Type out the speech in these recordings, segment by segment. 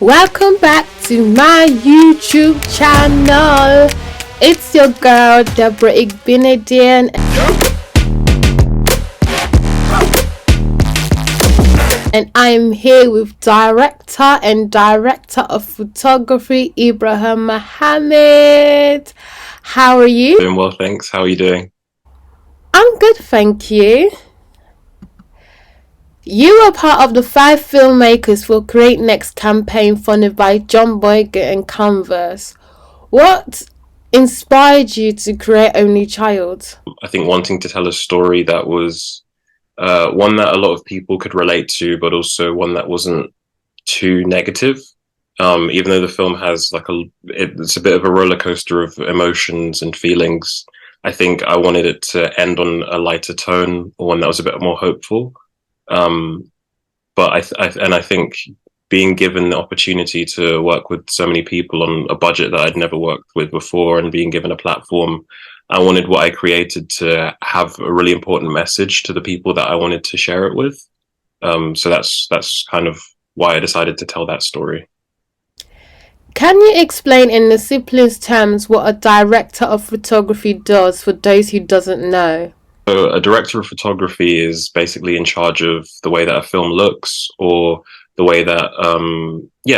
Welcome back to my YouTube channel. It's your girl Debrah Igbinedion, and I'm here with director of photography Ibrahim Muhammad. How are you? Doing well, thanks. How are you doing? I'm good, thank you. You are part of the 5 filmmakers for Create Next campaign funded by John Boyga and Canvas. What inspired you to create Only Child? I think wanting to tell a story that was one that a lot of people could relate to, but also one that wasn't too negative. Even though the film has it's a bit of a roller coaster of emotions and feelings. I think I wanted it to end on a lighter tone, or one that was a bit more hopeful. But I think being given the opportunity to work with so many people on a budget that I'd never worked with before, and being given a platform, I wanted what I created to have a really important message to the people that I wanted to share it with. So that's kind of why I decided to tell that story. Can you explain in the simplest terms what a director of photography does for those who doesn't know? So a director of photography is basically in charge of the way that a film looks, or the way that,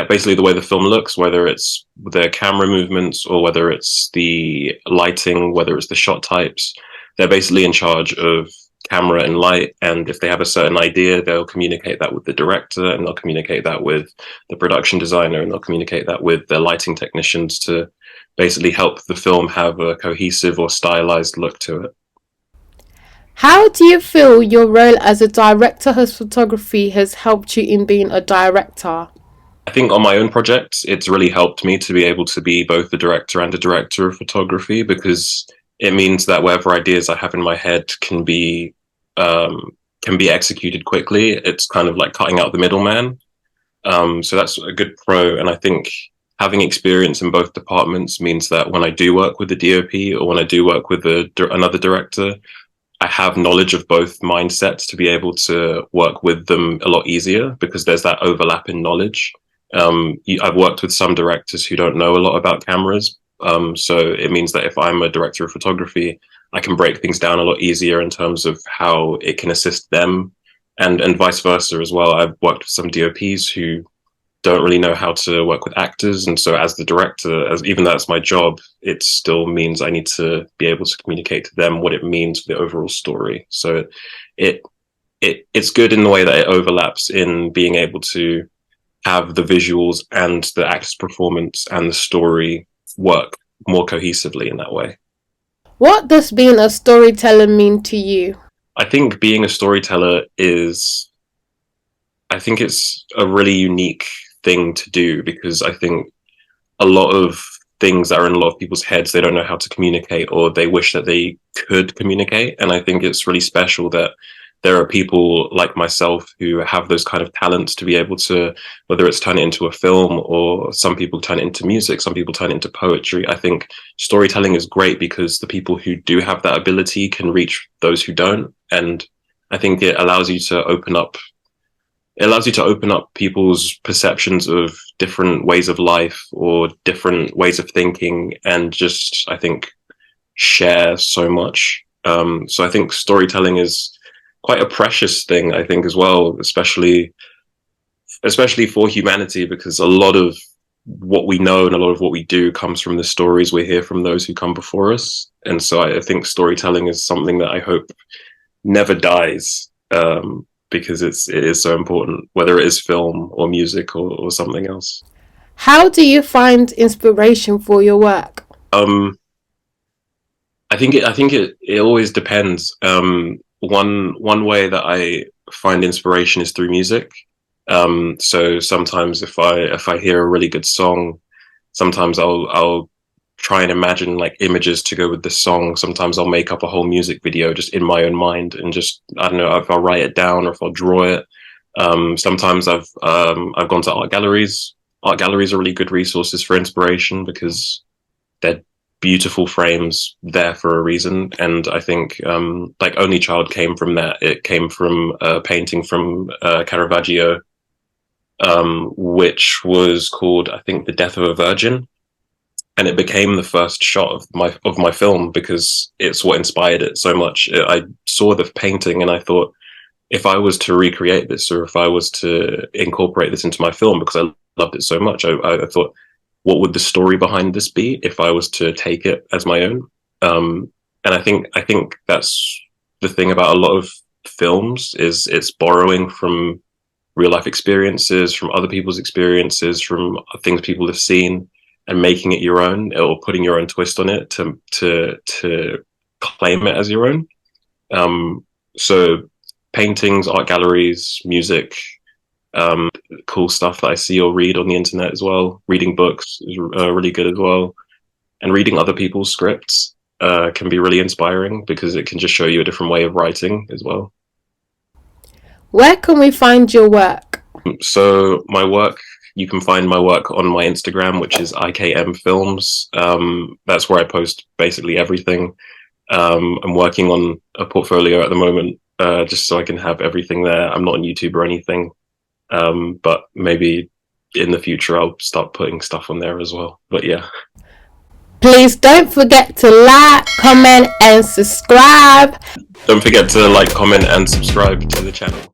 basically the way the film looks, whether it's the camera movements or whether it's the lighting, whether it's the shot types. They're basically in charge of camera and light. And if they have a certain idea, they'll communicate that with the director, and they'll communicate that with the production designer, and they'll communicate that with the lighting technicians to basically help the film have a cohesive or stylized look to it. How do you feel your role as a director of photography has helped you in being a director? I think on my own projects, it's really helped me to be able to be both a director and a director of photography, because it means that whatever ideas I have in my head can be executed quickly. It's kind of like cutting out the middleman. So that's a good pro. And I think having experience in both departments means that when I do work with the DOP, or when I do work with another director, I have knowledge of both mindsets to be able to work with them a lot easier, because there's that overlap in knowledge. I've worked with some directors who don't know a lot about cameras. So it means that if I'm a director of photography, I can break things down a lot easier in terms of how it can assist them, and vice versa as well. I've worked with some DOPs who don't really know how to work with actors, and so as the director, even though that's my job, it still means I need to be able to communicate to them what it means for the overall story. So it's good in the way that it overlaps in being able to have the visuals and the actor's performance and the story work more cohesively in that way. What does being a storyteller mean to you? I think being a storyteller it's a really unique thing to do, because I think a lot of things that are in a lot of people's heads, they don't know how to communicate, or they wish that they could communicate. And I think it's really special that there are people like myself who have those kind of talents to be able to, whether it's turn it into a film, or some people turn it into music, some people turn it into poetry. I think storytelling is great because the people who do have that ability can reach those who don't. And I think it allows you to open up people's perceptions of different ways of life or different ways of thinking, and just, I think, share so much. So I think storytelling is quite a precious thing, I think, as well, especially for humanity, because a lot of what we know and a lot of what we do comes from the stories we hear from those who come before us. And so I think storytelling is something that I hope never dies. Because it is so important, whether it is film or music or something else. How do you find inspiration for your work? I think it always depends. One way that I find inspiration is through music. So sometimes if I hear a really good song, sometimes I'll try and imagine like images to go with the song. Sometimes I'll make up a whole music video just in my own mind, and just, I don't know if I'll write it down or if I'll draw it. Sometimes I've gone to art galleries. Art galleries are really good resources for inspiration, because they're beautiful frames there for a reason. And I think like Only Child came from that. It came from a painting from Caravaggio. which was called, I think, The Death of a Virgin. And it became the first shot of my film because it's what inspired it so much. I saw the painting and I thought, if I was to recreate this, or if I was to incorporate this into my film, because I loved it so much, I thought, what would the story behind this be if I was to take it as my own? And I think that's the thing about a lot of films, is it's borrowing from real life experiences, from other people's experiences, from things people have seen, and making it your own, or putting your own twist on it to claim it as your own. So paintings, art galleries, music, cool stuff that I see or read on the internet as well. Reading books is really good as well, and reading other people's scripts can be really inspiring because it can just show you a different way of writing as well. Where can we find your work? So you can find my work on my Instagram, which is IKM Films. That's where I post basically everything. I'm working on a portfolio at the moment, just so I can have everything there. I'm not on YouTube or anything, but maybe in the future I'll start putting stuff on there as well. But yeah. Please don't forget to like, comment, and subscribe. Don't forget to like, comment, and subscribe to the channel.